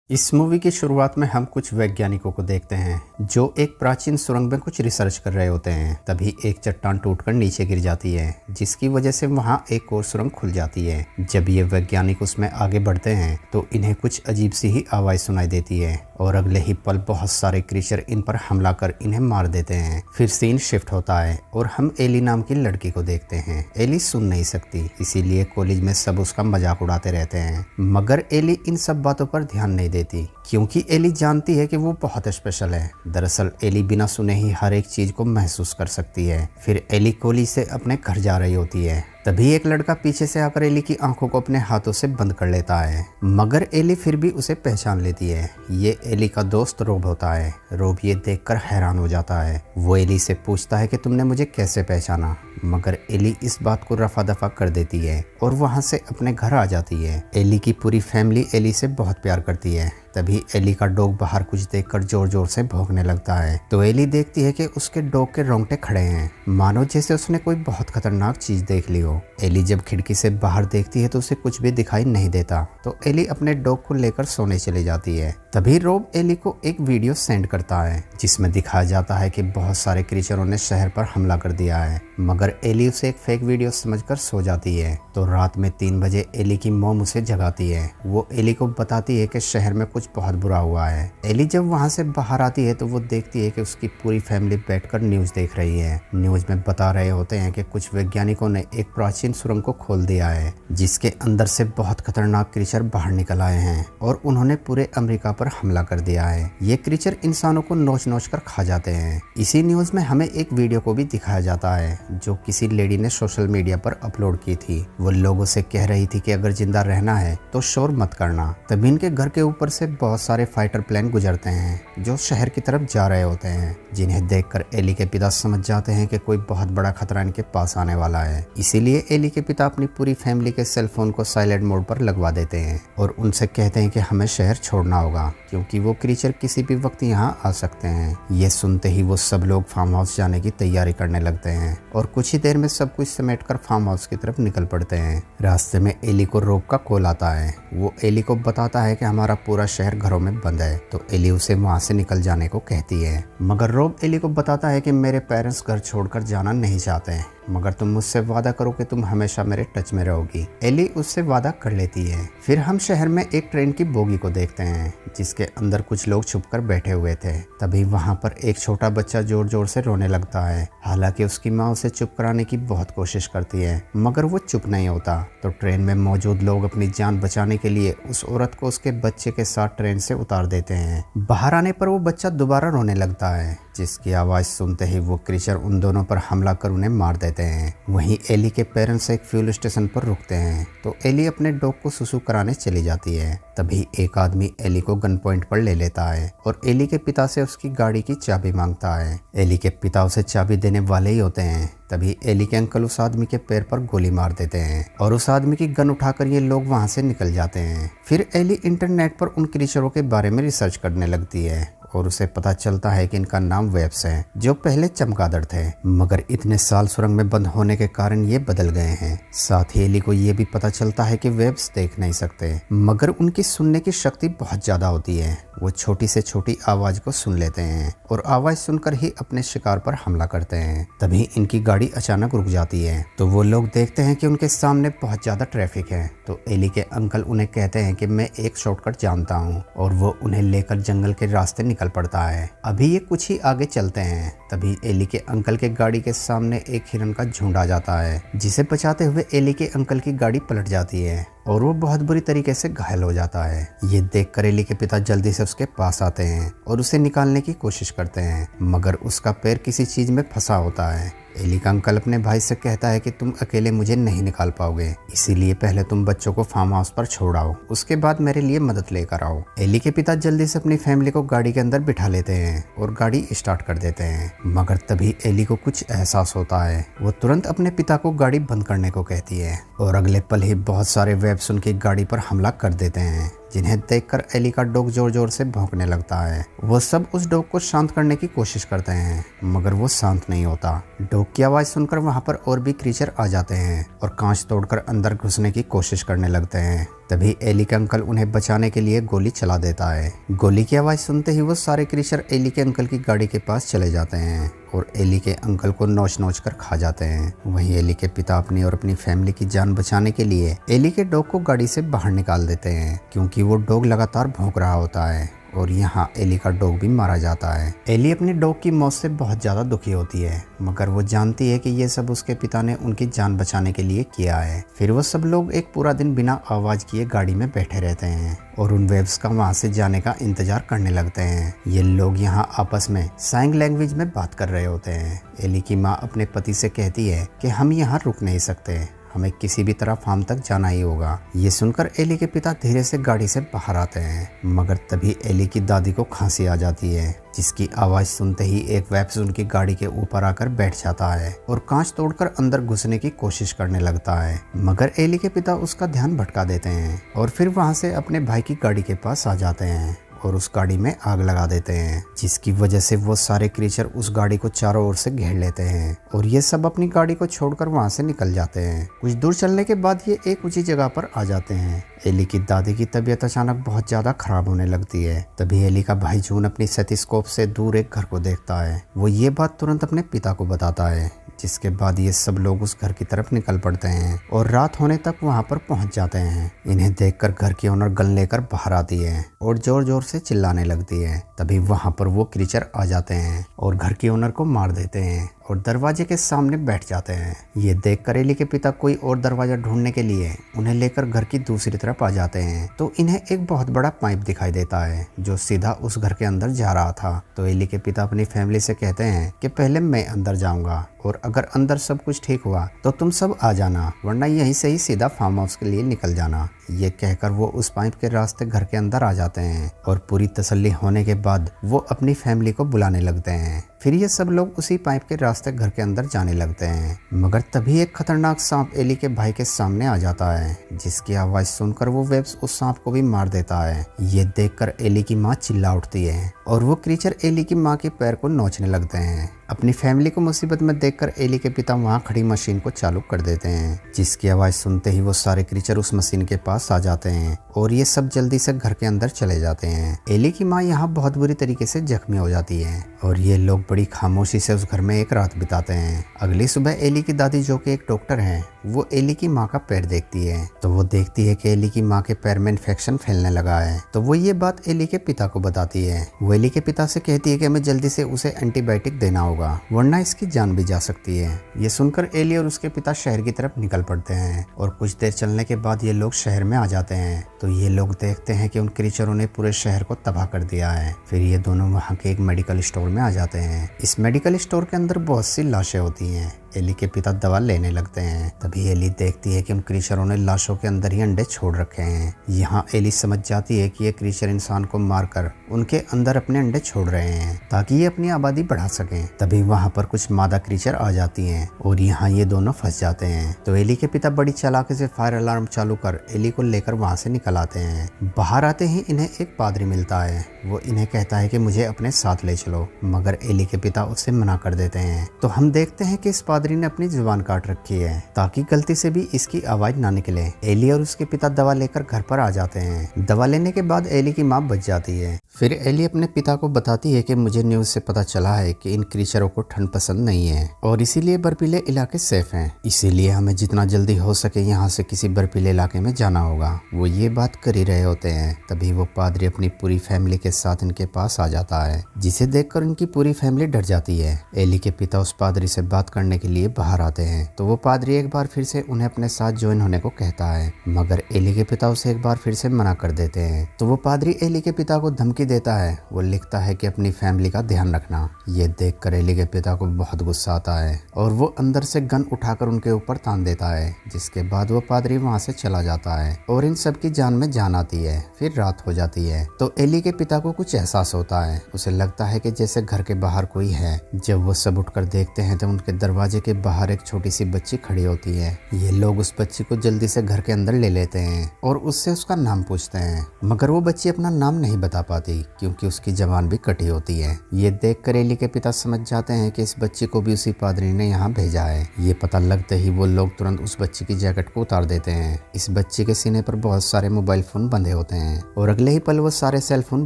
इस मूवी की शुरुआत में हम कुछ वैज्ञानिकों को देखते हैं जो एक प्राचीन सुरंग में कुछ रिसर्च कर रहे होते हैं। तभी एक चट्टान टूटकर नीचे गिर जाती है, जिसकी वजह से वहां एक और सुरंग खुल जाती है। जब ये वैज्ञानिक उसमें आगे बढ़ते हैं तो इन्हें कुछ अजीब सी ही आवाज़ सुनाई देती है और अगले ही पल बहुत सारे क्रीचर इन पर हमला कर इन्हें मार देते हैं। फिर सीन शिफ्ट होता है और हम एली नाम की लड़की को देखते हैं। एली सुन नहीं सकती, इसीलिए कॉलेज में सब उसका मजाक उड़ाते रहते हैं, मगर एली इन सब बातों पर ध्यान नहीं देती क्योंकि एली जानती है कि वो बहुत स्पेशल है। दरअसल एली बिना सुने ही हर एक चीज को महसूस कर सकती है। फिर एली कॉलेज से अपने घर जा रही होती है, तभी एक लड़का पीछे से आकर एली की आंखों को अपने हाथों से बंद कर लेता है, मगर एली फिर भी उसे पहचान लेती है। ये एली का दोस्त रोब होता है। रोब ये देखकर हैरान हो जाता है। वो एली से पूछता है कि तुमने मुझे कैसे पहचाना, मगर एली इस बात को रफा दफा कर देती है और वहां से अपने घर आ जाती है। एली की पूरी फैमिली एली से बहुत प्यार करती है। तभी एली का डॉग बाहर कुछ देखकर जोर जोर से भौंकने लगता है, तो एली देखती है कि उसके डॉग के रोंगटे खड़े हैं, मानो जैसे उसने कोई बहुत खतरनाक चीज देख ली हो। एली जब खिड़की से बाहर देखती है तो उसे कुछ भी दिखाई नहीं देता, तो एली अपने डॉग को लेकर सोने चली जाती है। तभी रोब एली को एक वीडियो सेंड करता है जिसमें दिखाया जाता है कि बहुत सारे क्रीचरों ने शहर पर हमला कर दिया है, मगर एली उसे एक फेक वीडियो समझकर सो जाती है। तो रात में 3 बजे एली की मॉम उसे जगाती है। वो एली को बताती है कि शहर में कुछ बहुत बुरा हुआ है। एली जब वहां से बाहर आती है तो वो देखती है कि उसकी पूरी फैमिली बैठकर न्यूज देख रही है। न्यूज में बता रहे होते हैं कि कुछ वैज्ञानिकों ने एक प्राचीन सुरंग को खोल दिया है जिसके अंदर से बहुत खतरनाक क्रीचर बाहर निकल आए हैं और उन्होंने पूरे अमेरिका पर हमला कर दिया है। ये क्रीचर इंसानों को नोच नोच कर खा जाते हैं। इसी न्यूज में हमें एक वीडियो को भी दिखाया जाता है जो किसी लेडी ने सोशल मीडिया पर अपलोड की थी। वो लोगों से कह रही थी कि अगर जिंदा रहना है तो शोर मत करना। तभी इनके घर के ऊपर से बहुत सारे फाइटर प्लेन गुजरते हैं जो शहर की तरफ जा रहे होते हैं, जिन्हें देखकर एली के पिता समझ जाते हैं कि कोई बहुत बड़ा खतरा इनके पास आने वाला है। इसीलिए एली के पिता अपनी पूरी फैमिली के सेल फोन को साइलेंट मोड पर लगवा देते हैं और उनसे कहते हैं कि हमें शहर छोड़ना होगा क्योंकि वो क्रीचर किसी भी वक्त यहाँ आ सकते हैं। ये सुनते ही वो सब लोग फार्म हाउस जाने की तैयारी करने लगते हैं और कुछ ही देर में सब कुछ समेटकर फार्म हाउस की तरफ निकल पड़ते हैं। रास्ते में एली को रोब का कॉल आता है। वो एली को बताता है कि हमारा पूरा शहर घरों में बंद है, तो एली उसे वहां से निकल जाने को कहती है, मगर रोब एली को बताता है कि मेरे पेरेंट्स घर छोड़कर जाना नहीं चाहते हैं, मगर तुम मुझसे वादा करो कि तुम हमेशा मेरे टच में रहोगी। एली उससे वादा कर लेती है। फिर हम शहर में एक ट्रेन की बोगी को देखते हैं जिसके अंदर कुछ लोग छुपकर बैठे हुए थे। तभी वहां पर एक छोटा बच्चा जोर जोर से रोने लगता है। हालांकि उसकी माँ उसे चुप कराने की बहुत कोशिश करती है, मगर वो चुप नहीं होता। तो ट्रेन में मौजूद लोग अपनी जान बचाने के लिए उस औरत को उसके बच्चे के साथ ट्रेन से उतार देते हैं। बाहर आने पर वो बच्चा दोबारा रोने लगता है, जिसकी आवाज सुनते ही वो क्रीचर उन दोनों पर हमला कर उन्हें मार देते हैं। वहीं एली के पेरेंट्स एक फ्यूल स्टेशन पर रुकते हैं, तो एली अपने डॉग को सुसु कराने चली जाती है। तभी एक आदमी एली को गन पॉइंट पर ले लेता है और एली के पिता से उसकी गाड़ी की चाबी मांगता है। एली के पिता उसे चाबी देने वाले ही होते हैं। तभी एली के अंकल उस आदमी के पैर पर गोली मार देते हैं और उस आदमी की गन उठाकर ये लोग वहां से निकल जाते हैं। फिर एली इंटरनेट पर उन क्रीचरों के बारे में रिसर्च करने लगती है और उसे पता चलता है कि इनका नाम वेब्स है, जो पहले चमगादड़ थे, मगर इतने साल सुरंग में बंद होने के कारण ये बदल गए हैं। साथ ही एली को ये भी पता चलता है कि वेब्स देख नहीं सकते, मगर उनकी सुनने की शक्ति बहुत ज्यादा होती है। वो छोटी से छोटी आवाज को सुन लेते हैं और आवाज सुनकर ही अपने शिकार पर हमला करते हैं। तभी इनकी गाड़ी अचानक रुक जाती है, तो वो लोग देखते हैं कि उनके सामने बहुत ज्यादा ट्रैफिक है। तो एली के अंकल उन्हें कहते हैं कि मैं एक शॉर्टकट जानता हूँ, और वो उन्हें लेकर जंगल के रास्ते निकल पड़ता है। अभी ये कुछ ही आगे चलते हैं, तभी एली के अंकल के गाड़ी के सामने एक हिरन का झुंड आ जाता है, जिसे बचाते हुए एली के अंकल की गाड़ी पलट जाती है और वो बहुत बुरी तरीके से घायल हो जाता है। ये देखकर एली के पिता जल्दी से उसके पास आते हैं और उसे निकालने की कोशिश करते हैं, मगर उसका पैर किसी चीज में फंसा होता है। एली का अंकल अपने भाई से कहता है कि तुम अकेले मुझे नहीं निकाल पाओगे, इसीलिए पहले तुम बच्चों को फार्म हाउस पर छोड़ आओ, उसके बाद मेरे लिए मदद लेकर आओ। एली के पिता जल्दी से अपनी फैमिली को गाड़ी के अंदर बिठा लेते हैं और गाड़ी स्टार्ट कर देते हैं, मगर तभी एली को कुछ एहसास होता है। वो तुरंत अपने पिता को गाड़ी बंद करने को कहती है और अगले पल ही बहुत सारे वेब्स उनकी गाड़ी पर हमला कर देते हैं, जिन्हें देखकर एली का डॉग जोर जोर से भौंकने लगता है। वो सब उस डॉग को शांत करने की कोशिश करते हैं मगर वो शांत नहीं होता। डॉग की आवाज़ सुनकर वहाँ पर और भी क्रीचर आ जाते हैं और कांच तोड़कर अंदर घुसने की कोशिश करने लगते हैं। तभी एली के अंकल उन्हें बचाने के लिए गोली चला देता है। गोली की आवाज़ सुनते ही वो सारे क्रीचर एली के अंकल की गाड़ी के पास चले जाते हैं और एली के अंकल को नोच नोच कर खा जाते हैं। वहीं एली के पिता अपनी और अपनी फैमिली की जान बचाने के लिए एली के डॉग को गाड़ी से बाहर निकाल देते हैं क्योंकि वो डॉग लगातार भौंक रहा होता है और यहाँ एली का डॉग भी मारा जाता है। एली अपने डॉग की मौत से बहुत ज़्यादा दुखी होती है मगर वो जानती है कि ये सब उसके पिता ने उनकी जान बचाने के लिए किया है। फिर वो सब लोग एक पूरा दिन बिना आवाज़ किए गाड़ी में बैठे रहते हैं और उन वेब्स का वहाँ से जाने का इंतजार करने लगते हैं। ये लोग यहाँ आपस में साइन लैंग्वेज में बात कर रहे होते हैं। एली की माँ अपने पति से कहती है कि हम यहाँ रुक नहीं सकते, हमें किसी भी तरह फार्म तक जाना ही होगा। ये सुनकर एली के पिता धीरे से गाड़ी से बाहर आते हैं मगर तभी एली की दादी को खांसी आ जाती है जिसकी आवाज़ सुनते ही एक वेब्स उनकी गाड़ी के ऊपर आकर बैठ जाता है और कांच तोड़कर अंदर घुसने की कोशिश करने लगता है मगर एली के पिता उसका ध्यान भटका देते हैं और फिर वहाँ से अपने भाई की गाड़ी के पास आ जाते हैं और उस गाड़ी में आग लगा देते हैं जिसकी वजह से वो सारे क्रीचर उस गाड़ी को चारों ओर से घेर लेते हैं और ये सब अपनी गाड़ी को छोड़कर वहाँ से निकल जाते हैं। कुछ दूर चलने के बाद ये एक ऊंची जगह पर आ जाते हैं। एली की दादी की तबीयत अचानक बहुत ज़्यादा खराब होने लगती है। तभी एली का भाई जून अपनी स्टेथोस्कोप से दूर एक घर को देखता है। वो ये बात तुरंत अपने पिता को बताता है जिसके बाद ये सब लोग उस घर की तरफ निकल पड़ते हैं और रात होने तक वहाँ पर पहुँच जाते हैं। इन्हें देखकर घर की ओनर गन लेकर बाहर आती है और जोर जोर से चिल्लाने लगती है। तभी वहाँ पर वो क्रीचर आ जाते हैं और घर की ओनर को मार देते हैं और दरवाजे के सामने बैठ जाते हैं। ये देखकर एली के पिता कोई और दरवाजा ढूंढने के लिए उन्हें लेकर घर की दूसरी तरफ आ जाते हैं तो इन्हें एक बहुत बड़ा पाइप दिखाई देता है जो सीधा उस घर के अंदर जा रहा था। तो एली के पिता अपनी फैमिली से कहते हैं कि पहले मैं अंदर जाऊंगा और अगर अंदर सब कुछ ठीक हुआ तो तुम सब आ जाना, वरना यहीं से ही सीधा फार्म हाउस के लिए निकल जाना। ये कहकर वो उस पाइप के रास्ते घर के अंदर आ जाते हैं और पूरी तसल्ली होने के बाद वो अपनी फैमिली को बुलाने लगते हैं। फिर ये सब लोग उसी पाइप के रास्ते घर के अंदर जाने लगते हैं मगर तभी एक खतरनाक सांप एली के भाई के सामने आ जाता है जिसकी आवाज़ सुनकर वो वेब्स उस सांप को भी मार देता है। ये देखकर एली की माँ चिल्ला उठती है और वो क्रीचर एली की माँ के पैर को नोचने लगते हैं। अपनी फैमिली को मुसीबत में देखकर एली के पिता वहाँ खड़ी मशीन को चालू कर देते हैं जिसकी आवाज़ सुनते ही वो सारे क्रीचर उस मशीन के पास आ जाते हैं और ये सब जल्दी से घर के अंदर चले जाते हैं। एली की माँ यहाँ बहुत बुरी तरीके से जख्मी हो जाती है और ये लोग बड़ी खामोशी से उस घर में एक रात बिताते हैं। अगली सुबह एली की दादी जो कि एक डॉक्टर है वो एली की माँ का पैर देखती है तो वो देखती है कि एली की माँ के पैर में इन्फेक्शन फैलने लगा है। तो वो ये बात एली के पिता को बताती है। वो एली के पिता से कहती है कि हमें जल्दी से उसे एंटीबायोटिक देना होगा वरना इसकी जान भी जा सकती है। ये सुनकर एली और उसके पिता शहर की तरफ निकल पड़ते हैं और कुछ देर चलने के बाद ये लोग शहर में आ जाते हैं तो ये लोग देखते हैं कि उन क्रीचरों ने पूरे शहर को तबाह कर दिया है। फिर ये दोनों वहाँ के एक मेडिकल स्टोर में आ जाते हैं। इस मेडिकल स्टोर के अंदर बहुत सी लाशें होती हैं। एली के पिता दवा लेने लगते हैं। तभी एली देखती है कि उन क्रीचरों ने लाशों के अंदर ही अंडे छोड़ रखे हैं। यहाँ एली समझ जाती है कि ये क्रीचर इंसान को मारकर उनके अंदर अपने अंडे छोड़ रहे हैं ताकि ये अपनी आबादी बढ़ा सकें। तभी वहाँ पर कुछ मादा क्रीचर आ जाती हैं और यहाँ ये दोनों फंस जाते हैं। तो एली के पिता बड़ी चालाकी से फायर अलार्म चालू कर एली को लेकर वहाँ से निकल आते हैं। बाहर आते ही इन्हें एक पादरी मिलता है। वो इन्हें कहता है कि मुझे अपने साथ ले चलो मगर एली के पिता उससे मना कर देते हैं। तो हम देखते हैं कि इस पादरी ने अपनी जुबान काट रखी है ताकि गलती से भी इसकी आवाज ना निकले। एली और उसके पिता दवा लेकर घर पर आ जाते हैं। दवा लेने के बाद एली की माँ बच जाती है। फिर एली अपने पिता को बताती है कि मुझे न्यूज़ से पता चला है कि इन क्रीचरों को ठंड पसंद नहीं है और इसीलिए बर्फीले इलाके सेफ हैं, इसीलिए हमें जितना जल्दी हो सके यहाँ से किसी बर्फीले इलाके में जाना होगा। वो ये बात कर ही रहे होते हैं तभी वो पादरी अपनी पूरी फैमिली के साथ इनके पास आ जाता है जिसे देखकर उनकी पूरी फैमिली डर जाती है। एली के पिता उस पादरी से बात करने के लिए बाहर आते हैं तो वो पादरी एक बार फिर से उन्हें अपने साथ ज्वाइन होने को कहता है मगर एली के पिता उसे एक बार फिर से मना कर देते हैं। तो वो पादरी एली के पिता को धमकी धमकी देता है। वो लिखता है कि अपनी फैमिली का ध्यान रखना। ये देखकर एली के पिता को बहुत गुस्सा आता है और वो अंदर से गन उठाकर उनके ऊपर तान देता है, जिसके बाद वो पादरी वहाँ से चला जाता है और इन सब की जान में जान आती है। फिर रात हो जाती है तो एली के पिता को कुछ एहसास होता है। उसे लगता है कि जैसे घर के बाहर कोई है। जब वो सब उठकर देखते हैं तो उनके दरवाजे के बाहर एक छोटी सी बच्ची खड़ी होती है। ये लोग उस बच्ची को जल्दी से घर के अंदर ले लेते हैं और उससे उसका नाम पूछते हैं, मगर वो बच्ची अपना नाम नहीं बता पाती क्योंकि उसकी जबान भी कटी होती है। ये देखकर एली के पिता समझ जाते हैं कि इस बच्ची को भी उसी पादरी ने यहाँ भेजा है। ये पता लगते ही वो लोग तुरंत उस बच्ची की जैकेट को उतार देते हैं। इस बच्ची के सीने पर बहुत सारे मोबाइल फोन बंधे होते हैं और अगले ही पल वो सारे सेल फोन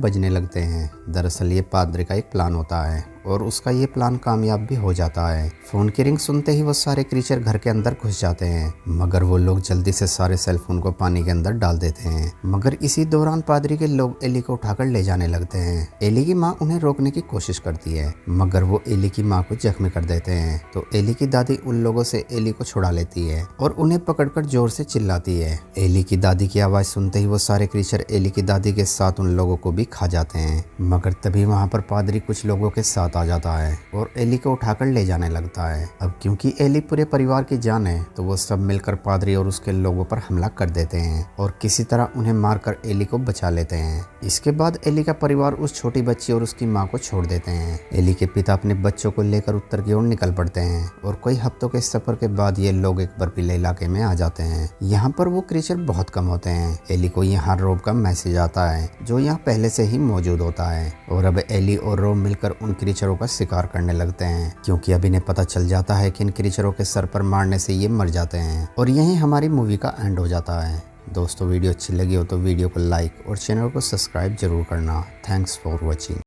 बजने लगते हैं। दरअसल ये पादरी का एक प्लान होता है और उसका ये प्लान कामयाब भी हो जाता है। फोन की रिंग सुनते ही वो सारे क्रीचर घर के अंदर घुस जाते हैं, मगर वो लोग जल्दी से सारे सेल फोन को पानी के अंदर डाल देते हैं। मगर इसी दौरान पादरी के लोग एली को उठाकर ले जाने लगते हैं। एली की माँ उन्हें रोकने की कोशिश करती है, मगर वो एली की माँ को जख्मी कर देते हैं। तो एली की दादी उन लोगों से एली को छुड़ा लेती है और उन्हें पकड़कर जोर से चिल्लाती है। एली की दादी की आवाज सुनते ही वो सारे क्रीचर एली की दादी के साथ उन लोगों को भी खा जाते हैं। मगर तभी वहाँ पर पादरी कुछ लोगों के साथ आ जाता है और एली को उठाकर ले जाने लगता है। अब क्योंकि एली पूरे परिवार की जान है तो वो सब मिलकर पादरी और उसके लोगों पर हमला कर देते हैं और किसी तरह उन्हें मारकर एली को बचा लेते हैं। इसके बाद एली का परिवार उस छोटी बच्ची और उसकी माँ को छोड़ देते हैं। एली के पिता अपने बच्चों को लेकर उत्तर की ओर निकल पड़ते हैं और कई हफ्तों के सफर के बाद ये लोग एक बर्फीले इलाके में आ जाते हैं। यहाँ पर वो क्रीचर बहुत कम होते हैं। एली को यहाँ रोब का मैसेज आता है जो यहाँ पहले से ही मौजूद होता है और अब एली और रोब मिलकर उन क्रीचरों का शिकार करने लगते हैं, क्योंकि अब इन्हें पता चल जाता है कि इन क्रीचरों के सर पर मारने से ये मर जाते हैं। और यहीं हमारी मूवी का एंड हो जाता है। दोस्तों वीडियो अच्छी लगी हो तो वीडियो को लाइक और चैनल को सब्सक्राइब जरूर करना। Thanks for watching.